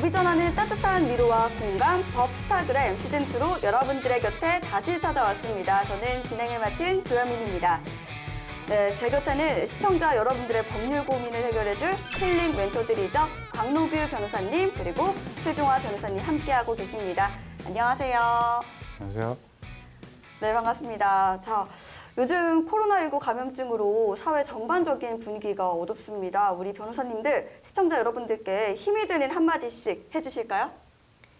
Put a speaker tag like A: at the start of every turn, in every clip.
A: 법이 전하는 따뜻한 위로와 공감, 법스타그램 시즌2로 여러분들의 곁에 다시 찾아왔습니다. 저는 진행을 맡은 조현민입니다. 네, 제 곁에는 시청자 여러분들의 법률 고민을 해결해줄 힐링 멘토들이죠. 박노규 변호사님 그리고 최종화 변호사님 함께하고 계십니다. 안녕하세요.
B: 안녕하세요.
A: 네, 반갑습니다. 자, 요즘 코로나19 감염증으로 사회 전반적인 분위기가 어둡습니다. 우리 변호사님들, 시청자 여러분들께 힘이 되는 한마디씩 해주실까요?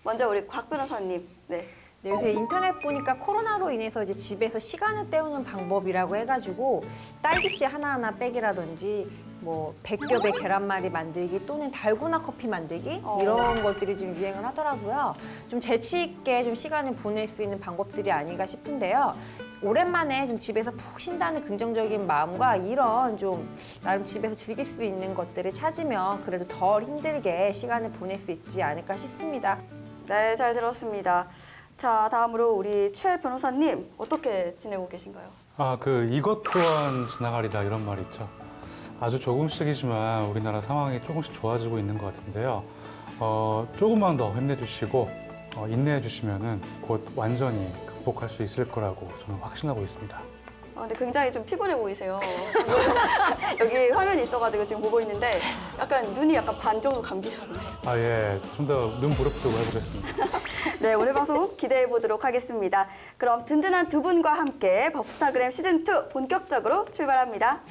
A: 먼저 우리 곽 변호사님. 네.
C: 네, 요새 인터넷 보니까 코로나로 인해서 이제 집에서 시간을 때우는 방법이라고 해가지고 딸기씨 하나하나 빼기라든지 뭐 100겹의 계란말이 만들기 또는 달고나 커피 만들기 이런 것들이 좀 유행을 하더라고요. 좀 재치 있게 좀 시간을 보낼 수 있는 방법들이 아닌가 싶은데요. 오랜만에 좀 집에서 푹 쉰다는 긍정적인 마음과 이런 좀 나름 집에서 즐길 수 있는 것들을 찾으면 그래도 덜 힘들게 시간을 보낼 수 있지 않을까 싶습니다.
A: 네, 잘 들었습니다. 자, 다음으로 우리 최 변호사님 어떻게 지내고 계신가요?
B: 이것 또한 지나가리다 이런 말이 있죠. 아주 조금씩이지만 우리나라 상황이 조금씩 좋아지고 있는 것 같은데요. 조금만 더 힘내주시고 인내해 주시면은 곧 완전히 극복할 수 있을 거라고 저는 확신하고 있습니다.
A: 근데 굉장히 좀 피곤해 보이세요. 여기 화면이 있어가지고 지금 보고 있는데 약간 눈이 약간 반 정도 감기셨네요.
B: 예. 좀 더 눈 부릅뜨고 해보겠습니다.
A: 네, 오늘 방송 기대해 보도록 하겠습니다. 그럼 든든한 두 분과 함께 법스타그램 시즌2 본격적으로 출발합니다.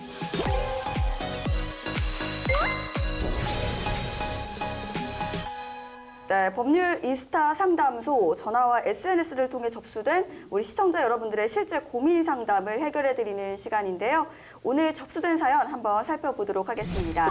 A: 네, 법률 인스타 상담소 전화와 SNS를 통해 접수된 우리 시청자 여러분들의 실제 고민 상담을 해결해드리는 시간인데요. 오늘 접수된 사연 한번 살펴보도록 하겠습니다.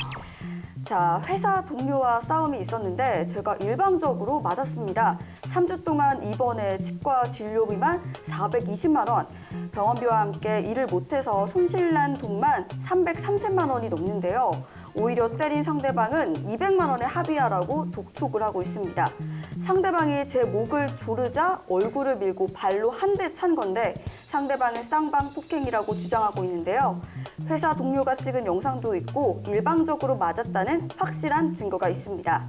A: 자, 회사 동료와 싸움이 있었는데 제가 일방적으로 맞았습니다. 3주 동안 입원해 치과 진료비만 420만 원, 병원비와 함께 일을 못해서 손실난 돈만 330만 원이 넘는데요. 오히려 때린 상대방은 200만 원에 합의하라고 독촉을 하고 있습니다. 상대방이 제 목을 조르자 얼굴을 밀고 발로 한 대 찬 건데 상대방은 쌍방 폭행이라고 주장하고 있는데요. 회사 동료가 찍은 영상도 있고 일방적으로 맞았다는 확실한 증거가 있습니다.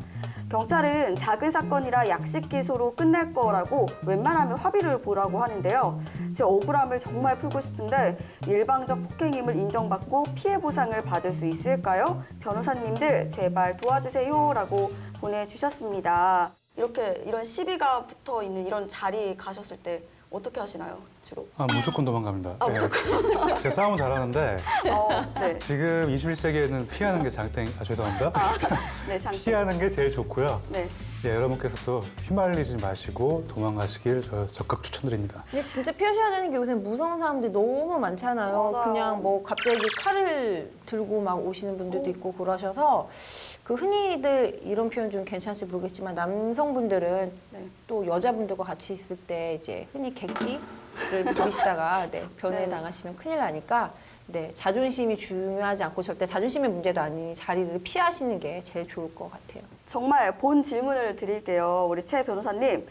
A: 경찰은 작은 사건이라 약식 기소로 끝낼 거라고 웬만하면 합의를 보라고 하는데요. 제 억울함을 정말 풀고 싶은데 일방적 폭행임을 인정받고 피해 보상을 받을 수 있을까요? 변호사님들 제발 도와주세요라고 보내주셨습니다. 이런 시비가 붙어 있는 이런 자리 가셨을 때 어떻게 하시나요, 주로?
B: 무조건 도망갑니다.
A: 무조건.
B: 제가 싸움은 잘하는데
A: 네.
B: 지금 21세기에는 피하는 게 장땡, 죄송합니다.
A: 네, 장땡.
B: 피하는 게 제일 좋고요.
A: 네.
B: 여러분께서도 휘말리지 마시고 도망가시길 저 적극 추천드립니다.
C: 근데 진짜 피하셔야 되는 게 요새 무서운 사람들이 너무 많잖아요.
A: 맞아요.
C: 그냥 뭐 갑자기 칼을 들고 막 오시는 분들도 있고 그러셔서 그 흔히들 이런 표현 좀 괜찮을지 모르겠지만 남성분들은
A: 네.
C: 또 여자분들과 같이 있을 때 이제 흔히 객기를 부리시다가 변회
A: 네.
C: 당하시면 큰일 나니까 자존심이 중요하지 않고 절대 자존심의 문제도 아닌 자리를 피하시는 게 제일 좋을 것 같아요.
A: 정말 본 질문을 드릴게요. 우리 최 변호사님,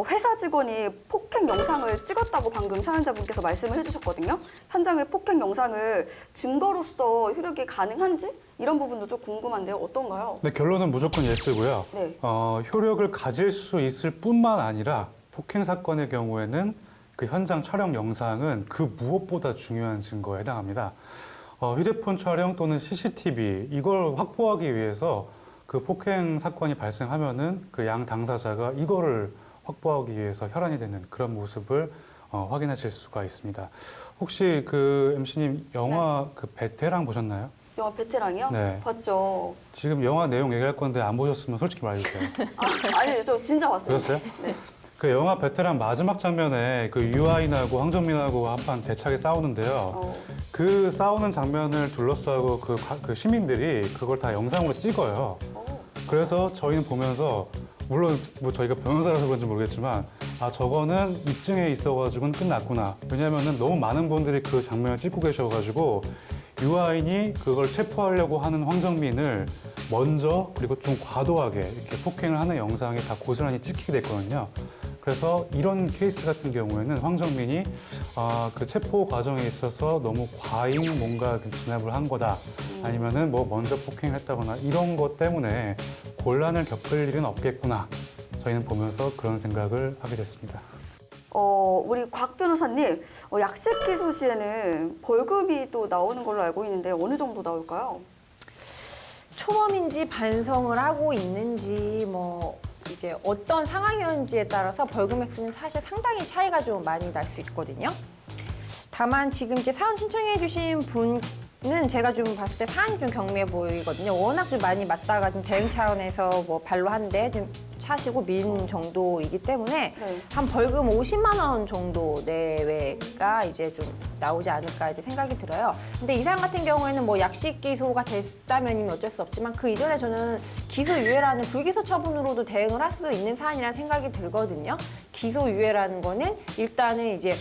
A: 회사 직원이 폭행 영상을 찍었다고 방금 사연자분께서 말씀을 해주셨거든요. 현장의 폭행 영상을 증거로서 효력이 가능한지 이런 부분도 좀 궁금한데요. 어떤가요?
B: 네, 결론은 무조건 예스고요.
A: 네.
B: 효력을 가질 수 있을 뿐만 아니라 폭행 사건의 경우에는 그 현장 촬영 영상은 그 무엇보다 중요한 증거에 해당합니다. 휴대폰 촬영 또는 CCTV 이걸 확보하기 위해서 그 폭행 사건이 발생하면은 그 양 당사자가 이거를 확보하기 위해서 혈안이 되는 그런 모습을 확인하실 수가 있습니다. 혹시 그 MC님 영화 그 베테랑 보셨나요?
A: 영화 베테랑이요?
B: 네.
A: 봤죠.
B: 지금 영화 내용 얘기할 건데 안 보셨으면 솔직히 말해주세요.
A: 아니, 저 진짜 봤어요.
B: 보셨어요?
A: 네.
B: 그 영화 베테랑 마지막 장면에 그 유아인하고 황정민하고 한판 대차게 싸우는데요. 그 싸우는 장면을 둘러싸고 그 시민들이 그걸 다 영상으로 찍어요. 그래서 저희는 보면서 물론 뭐 저희가 변호사라서 그런지 모르겠지만 저거는 입증에 있어가지고는 끝났구나. 왜냐면은 너무 많은 분들이 그 장면을 찍고 계셔가지고 유아인이 그걸 체포하려고 하는 황정민을 먼저 그리고 좀 과도하게 이렇게 폭행을 하는 영상이 다 고스란히 찍히게 됐거든요. 그래서 이런 케이스 같은 경우에는 황정민이 그 체포 과정에 있어서 너무 과잉 뭔가 진압을 한 거다. 아니면은 뭐 먼저 폭행했다거나 이런 것 때문에 곤란을 겪을 일은 없겠구나. 저희는 보면서 그런 생각을 하게 됐습니다.
A: 우리 곽 변호사님, 약식 기소 시에는 벌금이 또 나오는 걸로 알고 있는데 어느 정도 나올까요?
C: 초범인지 반성을 하고 있는지 뭐 이제 어떤 상황이었는지에 따라서 벌금 액수는 사실 상당히 차이가 좀 많이 날 수 있거든요. 다만 지금 이제 사연 신청해 주신 분은 제가 좀 봤을 때 사안이 좀 경미해 보이거든요. 워낙 좀 많이 맞다가 좀 대응 차원에서 뭐 발로 한 대 좀 차시고 민 정도이기 때문에
A: 네.
C: 한 벌금 50만 원 정도 내외가 이제 좀 나오지 않을까 이제 생각이 들어요. 근데 이 사안 같은 경우에는 뭐 약식 기소가 됐다면이면 어쩔 수 없지만 그 이전에 저는 기소유예라는 불기소 처분으로도 대응을 할 수도 있는 사안이라는 생각이 들거든요. 기소유예라는 거는 일단은 이제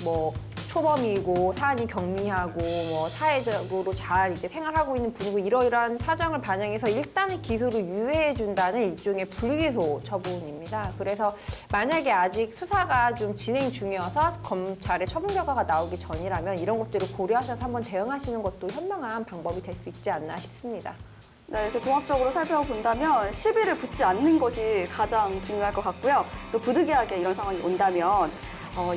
C: 뭐 초범이고 사안이 경미하고 뭐 사회적으로 잘 이제 생활하고 있는 분이고 이러이러한 사정을 반영해서 일단은 기소를 유예해 준다는 일종의 불기소 처분입니다. 그래서 만약에 아직 수사가 좀 진행 중이어서 검찰의 처분 결과가 나오기 전이라면 이런 것들을 고려하셔서 한번 대응하시는 것도 현명한 방법이 될 수 있지 않나 싶습니다.
A: 네, 이렇게 종합적으로 살펴본다면 시비를 붙지 않는 것이 가장 중요할 것 같고요. 또 부득이하게 이런 상황이 온다면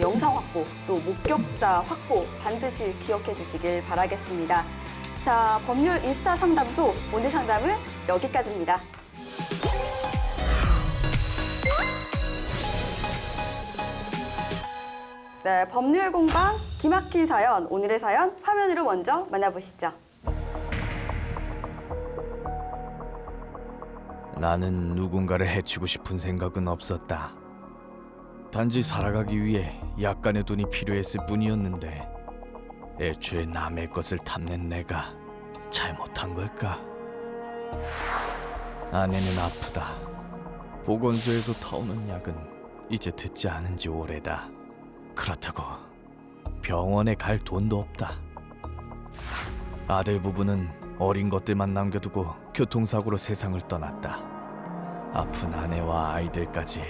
A: 영상 확보, 또 목격자 확보 반드시 기억해 주시길 바라겠습니다. 자, 법률 인스타 상담소 오늘 상담은 여기까지입니다. 네, 법률 공방 기막힌 사연, 오늘의 사연 화면으로 먼저 만나보시죠.
D: 나는 누군가를 해치고 싶은 생각은 없었다. 단지 살아가기 위해 약간의 돈이 필요했을 뿐이었는데 애초에 남의 것을 탐낸 내가 잘못한 걸까? 아내는 아프다. 보건소에서 타오는 약은 이제 듣지 않은 지 오래다. 그렇다고 병원에 갈 돈도 없다. 아들 부부는 어린 것들만 남겨두고 교통사고로 세상을 떠났다. 아픈 아내와 아이들까지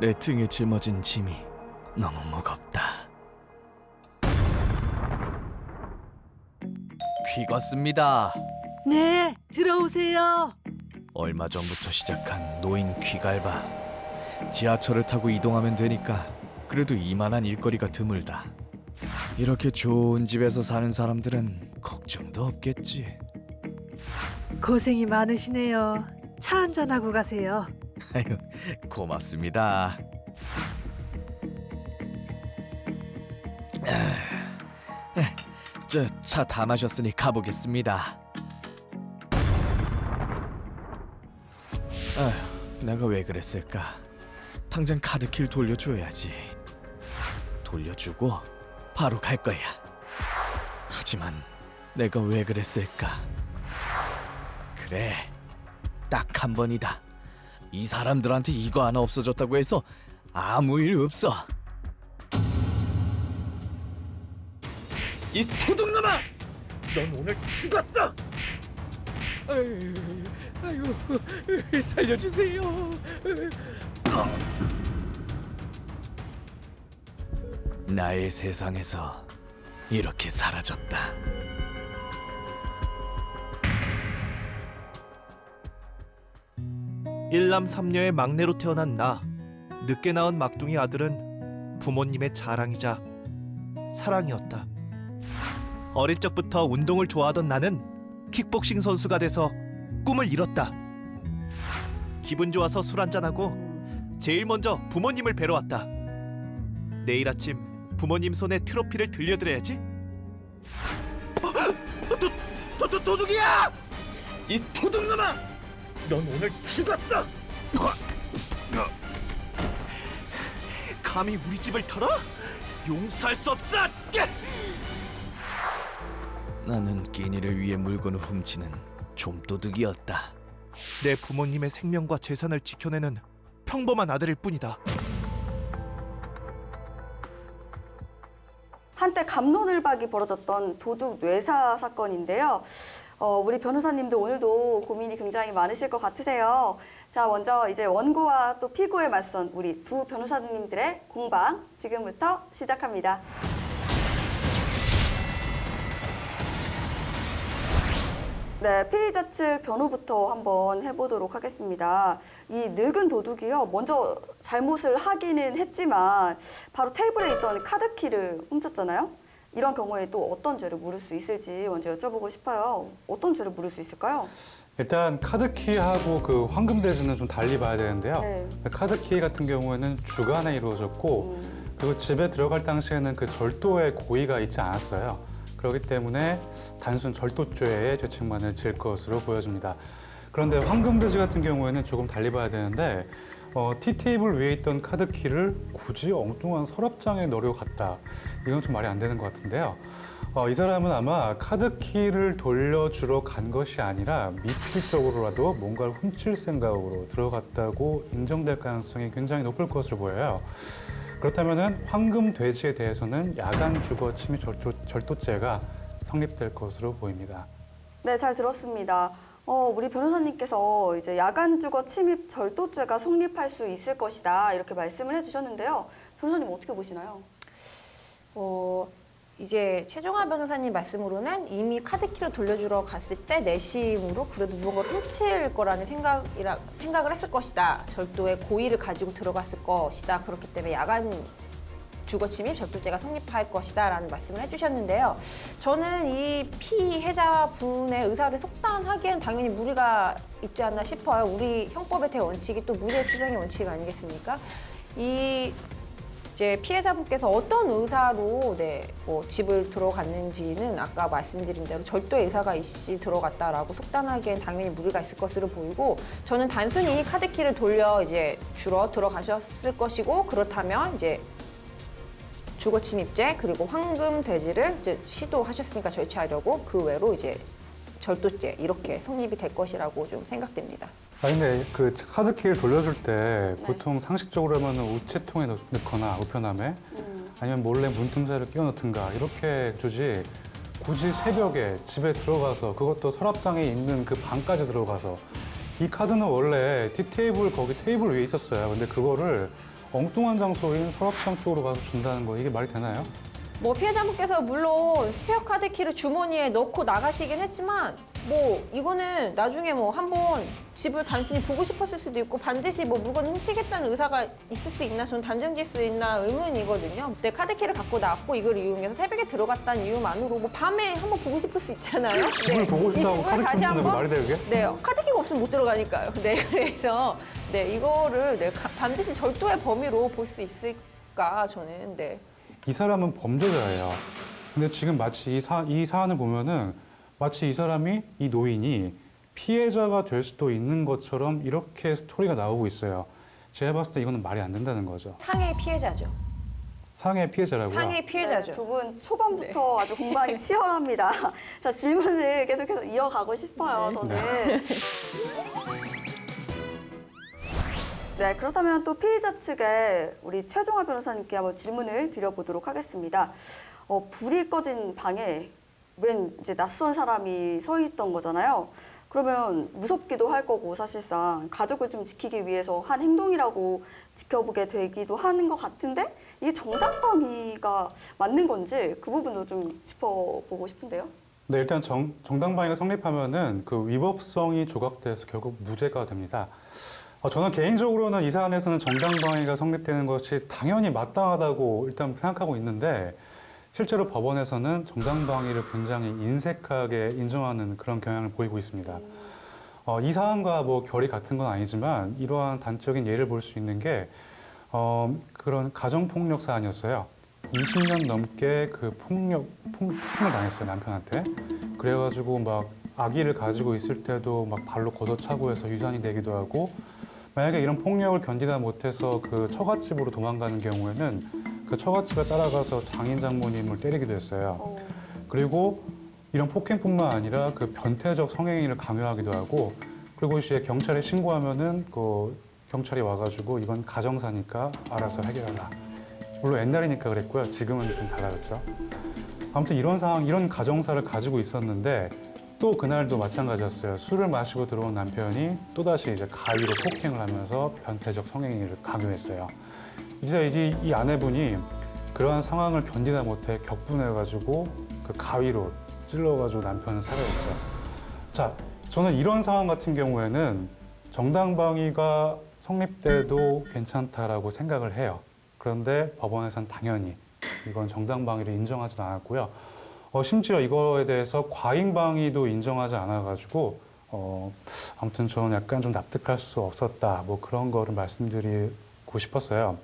D: 내 등에 짊어진 짐이 너무 무겁다. 귀갔습니다.
E: 네, 들어오세요.
D: 얼마 전부터 시작한 노인 귀갈바. 지하철을 타고 이동하면 되니까 그래도 이만한 일거리가 드물다. 이렇게 좋은 집에서 사는 사람들은 걱정도 없겠지.
E: 고생이 많으시네요. 차 한잔하고 가세요.
D: 아유, 고맙습니다. 저 차 다 마셨으니 가보겠습니다. 아휴, 내가 왜 그랬을까? 당장 카드키를 돌려줘야지. 돌려주고 바로 갈 거야. 하지만 내가 왜 그랬을까? 그래, 딱 한 번이다. 이 사람들한테 이거 하나 없어졌다고 해서 아무 일 없어. 이 도둑놈아! 넌 오늘 죽었어! 아유, 살려주세요. 나의 세상에서 이렇게 사라졌다.
F: 일남 삼녀의 막내로 태어난 나. 늦게 낳은 막둥이 아들은 부모님의 자랑이자 사랑이었다. 어릴 적부터 운동을 좋아하던 나는 킥복싱 선수가 돼서 꿈을 이뤘다. 기분 좋아서 술 한잔하고 제일 먼저 부모님을 뵈러 왔다. 내일 아침 부모님 손에 트로피를 들려드려야지. 도둑이야! 이 도둑놈아! 넌 오늘 죽었어! 감히 우리 집을 털어? 용서할 수 없어!
D: 나는 끼니를 위해 물건을 훔치는 좀도둑이었다.
F: 내 부모님의 생명과 재산을 지켜내는 평범한 아들일 뿐이다.
A: 한때 갑론을박이 벌어졌던 도둑 뇌사 사건인데요. 우리 변호사님도 오늘도 고민이 굉장히 많으실 것 같으세요. 자, 먼저 이제 원고와 또 피고에 맞선 우리 두 변호사님들의 공방 지금부터 시작합니다. 네, 피의자 측 변호부터 한번 해보도록 하겠습니다. 이 늙은 도둑이요, 먼저 잘못을 하기는 했지만 바로 테이블에 있던 카드키를 훔쳤잖아요. 이런 경우에 또 어떤 죄를 물을 수 있을지 먼저 여쭤보고 싶어요. 어떤 죄를 물을 수 있을까요?
B: 일단 카드키하고 그 황금 대주는 좀 달리 봐야 되는데요.
A: 네.
B: 카드키 같은 경우에는 주간에 이루어졌고 그리고 집에 들어갈 당시에는 그 절도의 고의가 있지 않았어요. 그렇기 때문에 단순 절도죄의 죄책만을 질 것으로 보여집니다. 그런데 황금 대주 같은 경우에는 조금 달리 봐야 되는데 티테이블 위에 있던 카드키를 굳이 엉뚱한 서랍장에 넣으려고 갔다. 이건 좀 말이 안 되는 것 같은데요. 이 사람은 아마 카드키를 돌려주러 간 것이 아니라 미필적으로라도 뭔가를 훔칠 생각으로 들어갔다고 인정될 가능성이 굉장히 높을 것으로 보여요. 그렇다면 황금 돼지에 대해서는 야간 주거 침입 절도죄가 성립될 것으로 보입니다.
A: 네, 잘 들었습니다. 우리 변호사님께서 이제 야간 주거 침입 절도죄가 성립할 수 있을 것이다 이렇게 말씀을 해주셨는데요. 변호사님 어떻게 보시나요?
C: 이제 최종화 변호사님 말씀으로는 이미 카드키를 돌려주러 갔을 때 내심으로 그래도 무언가를 훔칠 거라는 생각을 했을 것이다. 절도의 고의를 가지고 들어갔을 것이다. 그렇기 때문에 야간 주거침입 절도죄가 성립할 것이다 라는 말씀을 해주셨는데요. 저는 이 피해자분의 의사를 속단하기엔 당연히 무리가 있지 않나 싶어요. 우리 형법의 대원칙이 또 무죄 추정의 원칙 아니겠습니까? 이제 피해자분께서 어떤 의사로 집을 들어갔는지는 아까 말씀드린 대로 절도의 의사가 있이 들어갔다라고 속단하기엔 당연히 무리가 있을 것으로 보이고, 저는 단순히 카드키를 돌려 이제 주러 들어가셨을 것이고, 그렇다면 이제 주거침입죄 그리고 황금 돼지를 이제 시도하셨으니까 절취하려고 그 외로 이제 절도죄 이렇게 성립이 될 것이라고 좀 생각됩니다.
B: 근데 그 카드키를 돌려줄 때 보통 상식적으로 하면 우체통에 넣거나 우편함에 아니면 몰래 문틈사를 끼워 넣든가 이렇게 주지, 굳이 새벽에 집에 들어가서, 그것도 서랍장에 있는 그 방까지 들어가서, 이 카드는 원래 티테이블 거기 테이블 위에 있었어요. 근데 그거를 엉뚱한 장소인 서랍장 쪽으로 가서 준다는 거, 이게 말이 되나요?
C: 피해자분께서 물론 스페어 카드 키를 주머니에 넣고 나가시긴 했지만 이거는 나중에 한번 집을 단순히 보고 싶었을 수도 있고 반드시 물건을 훔치겠다는 의사가 있을 수 있나, 저는 단정지을 수 있나 의문이거든요. 근데 카드키를 갖고 나왔고 이걸 이용해서 새벽에 들어갔다는 이유만으로 밤에 한번 보고 싶을 수 있잖아요.
B: 집을 보고 싶다고 카드키 훔치는 거 말이 돼, 그게?
C: 네, 카드키가 없으면 못 들어가니까요. 그래서 이거를 반드시 절도의 범위로 볼 수 있을까, 저는.
B: 이 사람은 범죄자예요. 근데 지금 마치 이 사안을 보면은 마치 이 사람이, 이 노인이 피해자가 될 수도 있는 것처럼 이렇게 스토리가 나오고 있어요. 제가 봤을 때 이거는 말이 안 된다는 거죠.
C: 상해의 피해자죠.
B: 상해의 피해자라고요?
C: 상해의 피해자죠.
A: 네, 두 분 초반부터 아주 공방이 치열합니다. 자, 질문을 계속해서 이어가고 싶어요, 저는. 네, 그렇다면 또 피의자 측에 우리 최종화 변호사님께 한번 질문을 드려보도록 하겠습니다. 불이 꺼진 방에 웬 이제 낯선 사람이 서 있던 거잖아요. 그러면 무섭기도 할 거고, 사실상 가족을 좀 지키기 위해서 한 행동이라고 지켜보게 되기도 하는 것 같은데, 이게 정당방위가 맞는 건지 그 부분도 좀 짚어보고 싶은데요.
B: 네, 일단 정당방위가 성립하면은 그 위법성이 조각돼서 결국 무죄가 됩니다. 저는 개인적으로는 이 사안에서는 정당방위가 성립되는 것이 당연히 마땅하다고 일단 생각하고 있는데, 실제로 법원에서는 정당방위를 굉장히 인색하게 인정하는 그런 경향을 보이고 있습니다. 이 사안과 결이 같은 건 아니지만 이러한 단적인 예를 볼 수 있는 게 그런 가정폭력 사안이었어요. 20년 넘게 그 폭행을 당했어요, 남편한테. 그래가지고 아기를 가지고 있을 때도 발로 걷어차고 해서 유산이 되기도 하고, 만약에 이런 폭력을 견디다 못해서 그 처갓집으로 도망가는 경우에는 그 처갓집에 따라가서 장인 장모님을 때리기도 했어요. 그리고 이런 폭행뿐만 아니라 그 변태적 성행위를 강요하기도 하고, 그리고 이제 경찰에 신고하면은 그 경찰이 와가지고 이건 가정사니까 알아서 해결하라. 물론 옛날이니까 그랬고요. 지금은 좀 달라졌죠. 아무튼 이런 상황, 이런 가정사를 가지고 있었는데 또 그날도 마찬가지였어요. 술을 마시고 들어온 남편이 또다시 이제 가위로 폭행을 하면서 변태적 성행위를 강요했어요. 이제 이 아내분이 그러한 상황을 견디다 못해 격분해가지고 그 가위로 찔러가지고 남편을 살해했죠. 자, 저는 이런 상황 같은 경우에는 정당방위가 성립돼도 괜찮다라고 생각을 해요. 그런데 법원에서는 당연히 이건 정당방위를 인정하지 않았고요. 심지어 이거에 대해서 과잉방위도 인정하지 않아가지고 아무튼 저는 약간 좀 납득할 수 없었다. 뭐 그런 거를 말씀드리고 싶었어요.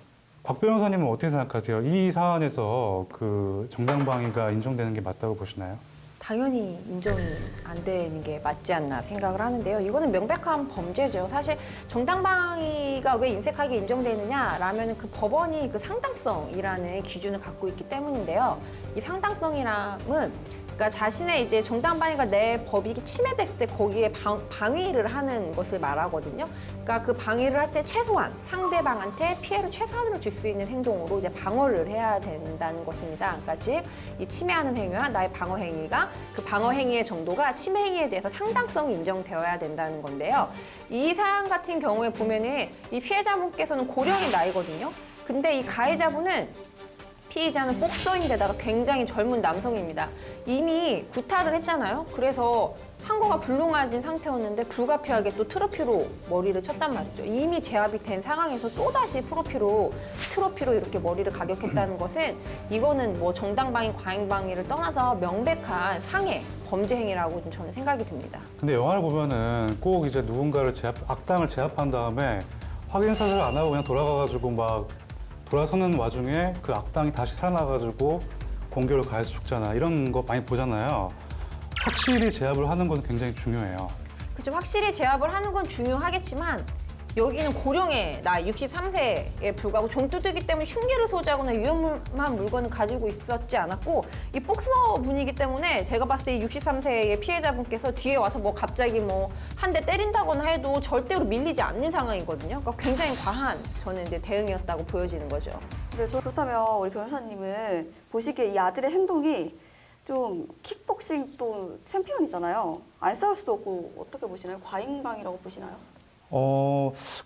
B: 박 변호사님은 어떻게 생각하세요? 이 사안에서 그 정당방위가 인정되는 게 맞다고 보시나요?
C: 당연히 인정이 안 되는 게 맞지 않나 생각을 하는데요. 이거는 명백한 범죄죠. 사실 정당방위가 왜 인색하게 인정되느냐라면 그 법원이 그 상당성이라는 기준을 갖고 있기 때문인데요. 이 상당성이랑은 그러니까 자신의 이제 정당방위가 내 법익이 침해됐을 때 거기에 방위를 하는 것을 말하거든요. 그러니까 그 방위를 할 때 최소한 상대방한테 피해를 최소한으로 줄 수 있는 행동으로 이제 방어를 해야 된다는 것입니다. 그러니까 즉 이 침해하는 행위와 나의 방어 행위가 그 방어 행위의 정도가 침해 행위에 대해서 상당성이 인정되어야 된다는 건데요. 이 사안 같은 경우에 보면은 이 피해자분께서는 고령의 나이거든요. 근데 이 가해자분은 피의자는 복서인데다가 굉장히 젊은 남성입니다. 이미 구타를 했잖아요. 그래서 항거가 불능해진 상태였는데 불가피하게 또 트로피로 머리를 쳤단 말이죠. 이미 제압이 된 상황에서 또다시 트로피로 이렇게 머리를 가격했다는 것은 이거는 뭐 정당방위, 과잉방위를 떠나서 명백한 상해, 범죄 행위라고 좀 저는 생각이 듭니다.
B: 근데 영화를 보면은 꼭 이제 누군가를 악당을 제압한 다음에 확인 사살을 안 하고 그냥 돌아가가지고 막 돌아서는 와중에 그 악당이 다시 살아나가지고 공격을 가해서 죽잖아. 이런 거 많이 보잖아요. 확실히 제압을 하는 건 굉장히 중요해요.
C: 그렇죠. 확실히 제압을 하는 건 중요하겠지만 여기는 고령의 나이 63세에 불구하고 종두들기 때문에 흉기를 소지하거나 위험한 물건을 가지고 있었지 않았고 이 복서 분이기 때문에 제가 봤을 때 63세의 피해자분께서 뒤에 와서 뭐 갑자기 뭐 한 대 때린다거나 해도 절대로 밀리지 않는 상황이거든요. 그러니까 굉장히 과한 저는 이제 대응이었다고 보여지는 거죠.
A: 네, 그렇다면 우리 변호사님은 보시기에 이 아들의 행동이 좀 킥복싱 또 챔피언이잖아요. 안 싸울 수도 없고 어떻게 보시나요? 과잉방위라고 보시나요?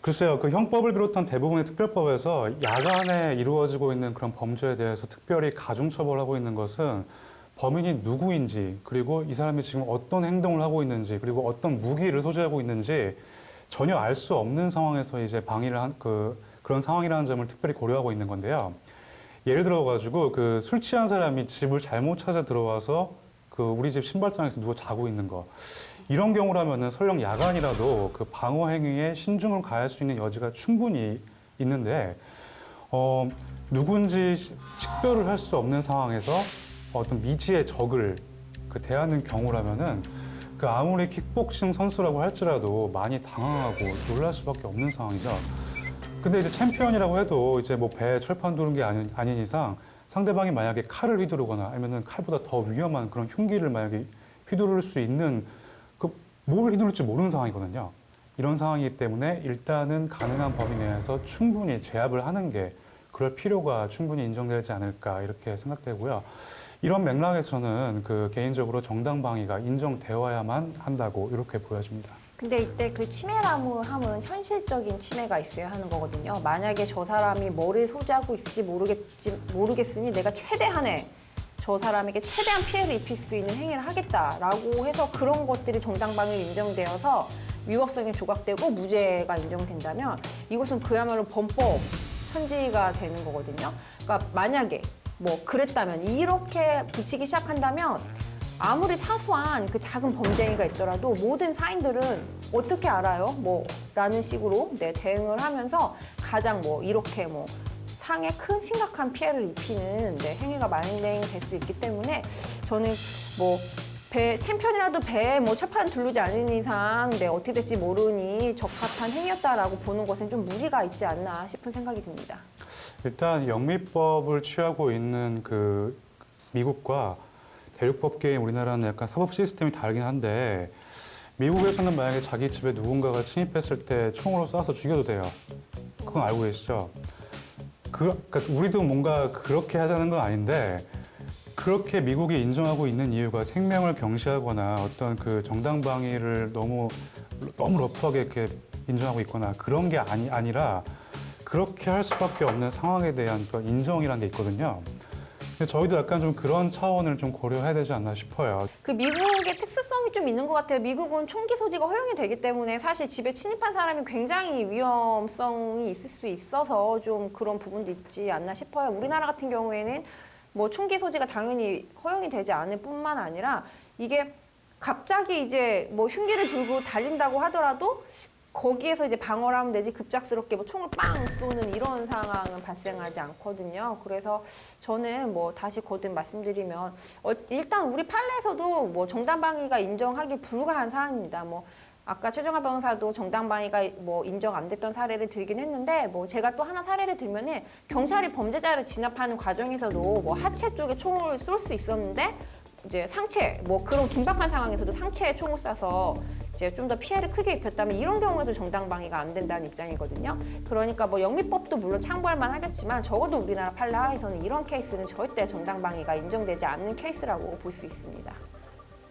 B: 글쎄요. 그 형법을 비롯한 대부분의 특별법에서 야간에 이루어지고 있는 그런 범죄에 대해서 특별히 가중처벌하고 있는 것은 범인이 누구인지, 그리고 이 사람이 지금 어떤 행동을 하고 있는지, 그리고 어떤 무기를 소지하고 있는지 전혀 알 수 없는 상황에서 이제 방위를 그런 상황이라는 점을 특별히 고려하고 있는 건데요. 예를 들어가지고 그 술 취한 사람이 집을 잘못 찾아 들어와서 그 우리 집 신발장에서 누워 자고 있는 거. 이런 경우라면은 설령 야간이라도 그 방어 행위에 신중을 가할 수 있는 여지가 충분히 있는데 누군지 식별을 할 수 없는 상황에서 어떤 미지의 적을 그 대하는 경우라면은 그 아무리 킥복싱 선수라고 할지라도 많이 당황하고 놀랄 수밖에 없는 상황이죠. 근데 이제 챔피언이라고 해도 이제 뭐 배에 철판 두는 게 아닌 이상 상대방이 만약에 칼을 휘두르거나 아니면은 칼보다 더 위험한 그런 흉기를 만약에 휘두를 수 있는 뭘 휘두를지 모르는 상황이거든요. 이런 상황이기 때문에 일단은 가능한 범위 내에서 충분히 제압을 하는 게 그럴 필요가 충분히 인정되지 않을까 이렇게 생각되고요. 이런 맥락에서 저는 그 개인적으로 정당방위가 인정되어야만 한다고 이렇게 보여집니다.
C: 근데 이때 그 침해라고 함은 현실적인 침해가 있어야 하는 거거든요. 만약에 저 사람이 뭐를 소지하고 있을지 모르겠으니 내가 최대한의 저 사람에게 최대한 피해를 입힐 수 있는 행위를 하겠다라고 해서 그런 것들이 정당방위 인정되어서 위법성이 조각되고 무죄가 인정된다면 이것은 그야말로 범법 천지가 되는 거거든요. 그러니까 만약에 뭐 그랬다면 이렇게 붙이기 시작한다면 아무리 사소한 그 작은 범죄 행위가 있더라도 모든 사인들은 어떻게 알아요? 뭐 라는 식으로 대응을 하면서 가장 뭐 이렇게 뭐 상에 큰 심각한 피해를 입히는 행위가 만행될 수 있기 때문에 저는 뭐 챔피언이라도 배에 뭐 철판 두르지 않은 이상 어떻게 될지 모르니 적합한 행위였다라고 보는 것은 좀 무리가 있지 않나 싶은 생각이 듭니다.
B: 일단 영미법을 취하고 있는 그 미국과 대륙법계인 우리나라는 약간 사법 시스템이 다르긴 한데 미국에서는 만약에 자기 집에 누군가가 침입했을 때 총으로 쏴서 죽여도 돼요. 그건 알고 계시죠? 그러니까 우리도 뭔가 그렇게 하자는 건 아닌데 그렇게 미국이 인정하고 있는 이유가 생명을 경시하거나 어떤 그 정당방위를 너무 러프하게 이렇게 인정하고 있거나 그런 게 아니라 그렇게 할 수밖에 없는 상황에 대한 또 인정이라는 게 있거든요. 근데 저희도 약간 좀 그런 차원을 좀 고려해야 되지 않나 싶어요.
C: 그 미국의 특수성이 좀 있는 것 같아요. 미국은 총기 소지가 허용이 되기 때문에 사실 집에 침입한 사람이 굉장히 위험성이 있을 수 있어서 좀 그런 부분도 있지 않나 싶어요. 우리나라 같은 경우에는 뭐 총기 소지가 당연히 허용이 되지 않을 뿐만 아니라 이게 갑자기 이제 뭐 흉기를 들고 달린다고 하더라도 거기에서 이제 방어를 하면 되지 급작스럽게 뭐 총을 빵 쏘는 이런 상황은 발생하지 않거든요. 그래서 저는 뭐 다시 거듭 말씀드리면 일단 우리 판례에서도 뭐 정당방위가 인정하기 불가한 사안입니다. 뭐 아까 최정화 변호사도 정당방위가 뭐 인정 안 됐던 사례를 들긴 했는데 뭐 제가 또 하나 사례를 들면은 경찰이 범죄자를 진압하는 과정에서도 뭐 하체 쪽에 총을 쏠 수 있었는데 이제 상체 뭐 그런 긴박한 상황에서도 상체에 총을 쏴서 이제 좀 더 피해를 크게 입혔다면 이런 경우에도 정당방위가 안 된다는 입장이거든요. 그러니까 뭐 영미법도 물론 참고할 만하겠지만 적어도 우리나라 판례 하에서는 이런 케이스는 절대 정당방위가 인정되지 않는 케이스라고 볼 수 있습니다.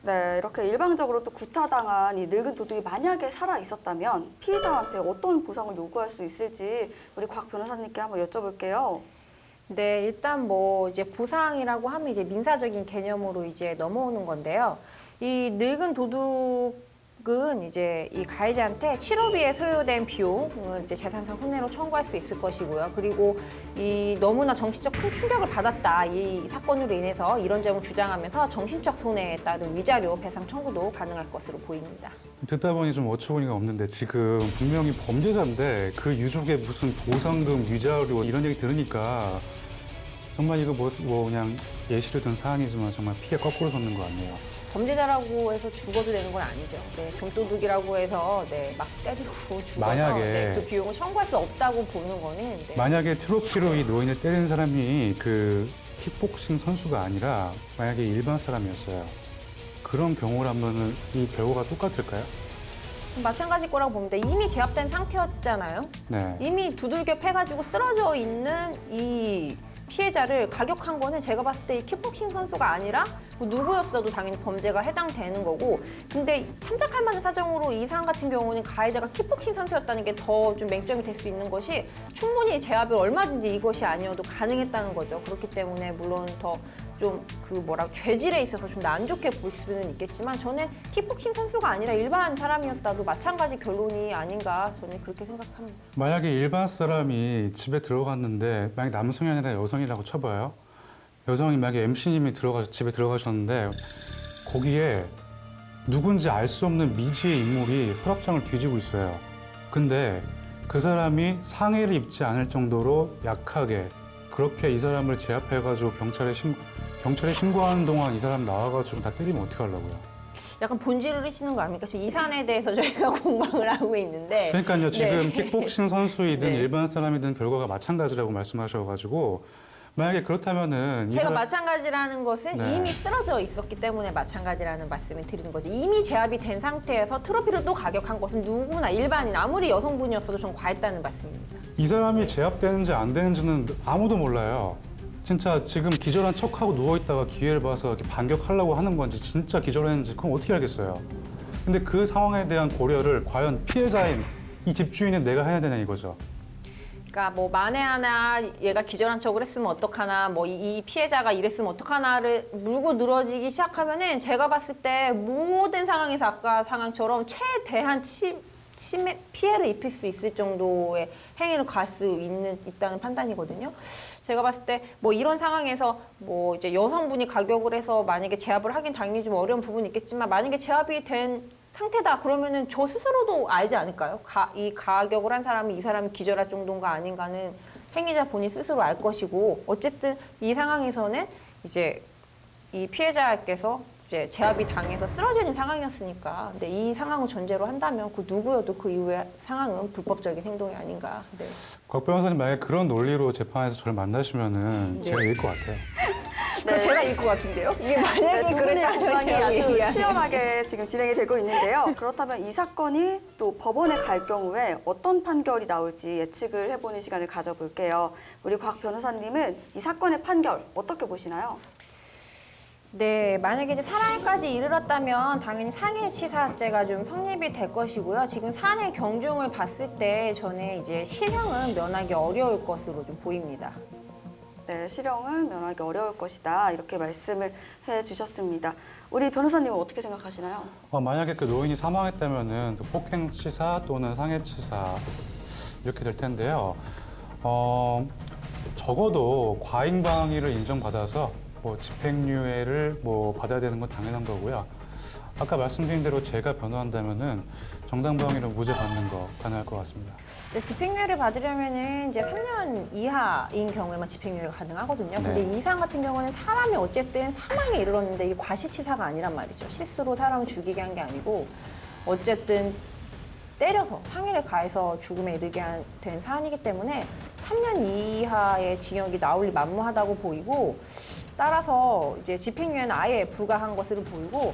A: 네, 이렇게 일방적으로 또 구타당한 이 늙은 도둑이 만약에 살아 있었다면 피해자한테 어떤 보상을 요구할 수 있을지 우리 곽 변호사님께 한번 여쭤볼게요.
C: 네, 일단 뭐 이제 보상이라고 하면 이제 민사적인 개념으로 이제 넘어오는 건데요. 이 늙은 도둑은 이제 이 가해자한테 치료비에 소요된 비용을 이제 재산상 손해로 청구할 수 있을 것이고요. 그리고 이 너무나 정신적 큰 충격을 받았다. 이 사건으로 인해서 이런 점을 주장하면서 정신적 손해에 따른 위자료 배상 청구도 가능할 것으로 보입니다.
B: 듣다 보니 좀 어처구니가 없는데 지금 분명히 범죄자인데 그 유족의 무슨 보상금, 위자료 이런 얘기 들으니까 정말 이거 뭐 그냥 예시를 든 사안이지만 정말 피해 거꾸로 섰는 것 같네요.
C: 범죄자라고 해서 죽어도 되는 건 아니죠. 네, 좀도둑이라고 해서 네, 막 때리고 죽어서
B: 만약에
C: 네, 그 비용을 청구할 수 없다고 보는 거는 네.
B: 만약에 트로피로 이 노인을 때리는 사람이 그 킥복싱 선수가 아니라 만약에 일반 사람이었어요. 그런 경우라면은 이 결과가 똑같을까요?
C: 마찬가지일 거라고 봅니다. 이미 제압된 상태였잖아요.
B: 네.
C: 이미 두들겨 패가지고 쓰러져 있는 이 피해자를 가격한 거는 제가 봤을 때 이 킥복싱 선수가 아니라 뭐 누구였어도 당연히 범죄가 해당되는 거고, 근데 참작할 만한 사정으로 이 사안 같은 경우는 가해자가 킥복싱 선수였다는 게 더 좀 맹점이 될 수 있는 것이 충분히 제압이 얼마든지 이것이 아니어도 가능했다는 거죠. 그렇기 때문에 물론 더 좀 죄질에 있어서 좀 안 좋게 볼 수는 있겠지만 저는 킥복싱 선수가 아니라 일반 사람이었다도 마찬가지 결론이 아닌가 저는 그렇게 생각합니다.
B: 만약에 일반 사람이 집에 들어갔는데 만약 남성이 아니라 여성이라고 쳐봐요. 여성이 만약에 MC님이 집에 들어가셨는데 거기에 누군지 알 수 없는 미지의 인물이 서랍장을 뒤지고 있어요. 근데 그 사람이 상해를 입지 않을 정도로 약하게 그렇게 이 사람을 제압해가지고 경찰에 신고하는 동안 이 사람 나와가지고 다 때리면 어떻게 하려고요?
C: 약간 본질을 흐리시는 거 아닙니까? 지금 이 사안에 대해서 저희가 공방을 하고 있는데
B: 그러니까요. 지금
C: 네.
B: 킥복싱 선수이든
C: 네.
B: 일반 사람이든 결과가 마찬가지라고 말씀하셔가지고 만약에 그렇다면은
C: 제가 마찬가지라는 것은
B: 네.
C: 이미 쓰러져 있었기 때문에 마찬가지라는 말씀을 드리는 거죠. 이미 제압이 된 상태에서 트로피를 또 가격한 것은 누구나 일반인 아무리 여성분이었어도 좀 과했다는 말씀입니다.
B: 이 사람이 제압되는지 안 되는지는 아무도 몰라요. 진짜 지금 기절한 척하고 누워있다가 기회를 봐서 이렇게 반격하려고 하는 건지 진짜 기절했는지 그럼 어떻게 알겠어요. 근데 그 상황에 대한 고려를 과연 피해자인 이 집주인은 내가 해야 되냐 이거죠.
C: 그러니까 뭐 만에 하나 얘가 기절한 척을 했으면 어떡하나 뭐 이 피해자가 이랬으면 어떡하나를 물고 늘어지기 시작하면은 제가 봤을 때 모든 상황에서 아까 상황처럼 최대한 피해를 입힐 수 있을 정도의 행위를 갈 수 있다는 판단이거든요. 제가 봤을 때 뭐 이런 상황에서 뭐 이제 여성분이 가격을 해서 만약에 제압을 하긴 당연히 좀 어려운 부분이 있겠지만 만약에 제압이 된 상태다 그러면은 저 스스로도 알지 않을까요? 이 가격을 한 사람이 이 사람이 기절할 정도인가 아닌가는 행위자 본인 스스로 알 것이고 어쨌든 이 상황에서는 이제 이 피해자께서 이제 제압이 당해서 쓰러지는 상황이었으니까. 근데 이 상황을 전제로 한다면 그 누구여도 그 이후의 상황은 불법적인 행동이 아닌가. 네.
B: 곽 변호사님 만약에 그런 논리로 재판에서 저를 만나시면은 제가 이길 것 같아요.
C: 그 제가 이길 것 같은데요? 이게 만약에
A: 네, 두 분의
C: 그랬다면
A: 공방이
C: 제가
A: 아주
C: 얘기하는
A: 치열하게 지금 진행이 되고 있는데요. 그렇다면 이 사건이 또 법원에 갈 경우에 어떤 판결이 나올지 예측을 해보는 시간을 가져볼게요. 우리 곽 변호사님은 이 사건의 판결 어떻게 보시나요?
C: 네, 만약에 이제 사랑까지 이르렀다면 당연히 상해치사죄가 좀 성립이 될 것이고요. 지금 사안의 경중을 봤을 때 저는 이제 실형은 면하기 어려울 것으로 좀 보입니다.
A: 네, 실형은 면하기 어려울 것이다. 이렇게 말씀을 해주셨습니다. 우리 변호사님은 어떻게 생각하시나요?
B: 만약에 그 노인이 사망했다면은 폭행치사 또는 상해치사 이렇게 될 텐데요. 적어도 과잉방위를 인정받아서 뭐 집행유예를 뭐 받아야 되는 건 당연한 거고요. 아까 말씀드린 대로 제가 변호한다면은 정당방위로 무죄 받는 거 가능할 것 같습니다.
C: 네, 집행유예를 받으려면은 이제 3년 이하인 경우에만 집행유예가 가능하거든요. 근데
B: 네.
C: 이 사안 같은 경우는 사람이 어쨌든 사망에 이르렀는데 이게 과시치사가 아니란 말이죠. 실수로 사람을 죽이게 한 게 아니고 어쨌든 때려서 상해를 가해서 죽음에 이르게 된 사안이기 때문에 3년 이하의 징역이 나올 리 만무하다고 보이고 따라서 이제 집행유예는 아예 불가한 것으로 보이고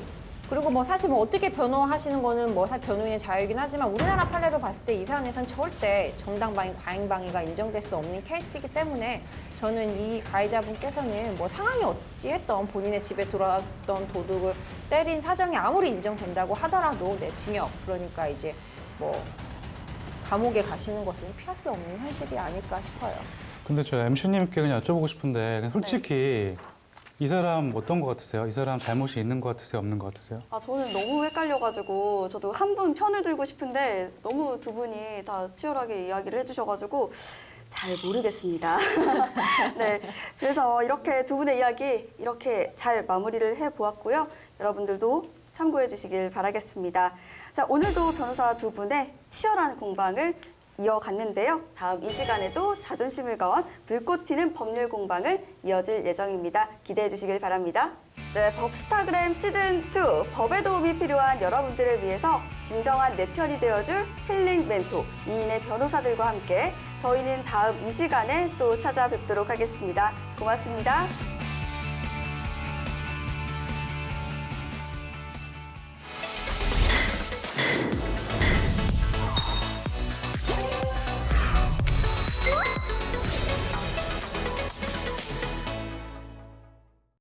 C: 그리고 뭐 사실 뭐 어떻게 변호하시는 거는 뭐 사실 변호인의 자유이긴 하지만 우리나라 판례로 봤을 때 이 사안에서는 절대 정당방위, 과잉방위가 인정될 수 없는 케이스이기 때문에 저는 이 가해자분께서는 뭐 상황이 어찌했던 본인의 집에 들어왔던 도둑을 때린 사정이 아무리 인정된다고 하더라도 내 징역 그러니까 이제 뭐 감옥에 가시는 것은 피할 수 없는 현실이 아닐까 싶어요.
B: 근데 저 MC님께 그냥 여쭤보고 싶은데 그냥 솔직히 이 사람 어떤 것 같으세요? 이 사람 잘못이 있는 것 같으세요? 없는 것 같으세요?
A: 저는 너무 헷갈려가지고 저도 한 분 편을 들고 싶은데 너무 두 분이 다 치열하게 이야기를 해주셔가지고 잘 모르겠습니다. 네, 그래서 이렇게 두 분의 이야기 이렇게 잘 마무리를 해보았고요. 여러분들도 참고해 주시길 바라겠습니다. 자, 오늘도 변호사 두 분의 치열한 공방을 이어갔는데요. 다음 이 시간에도 자존심을 거원 불꽃 튀는 법률 공방을 이어질 예정입니다. 기대해 주시길 바랍니다. 네, 법스타그램 시즌2 법의 도움이 필요한 여러분들을 위해서 진정한 내 편이 되어줄 힐링 멘토 이인의 변호사들과 함께 저희는 다음 이 시간에 또 찾아뵙도록 하겠습니다. 고맙습니다.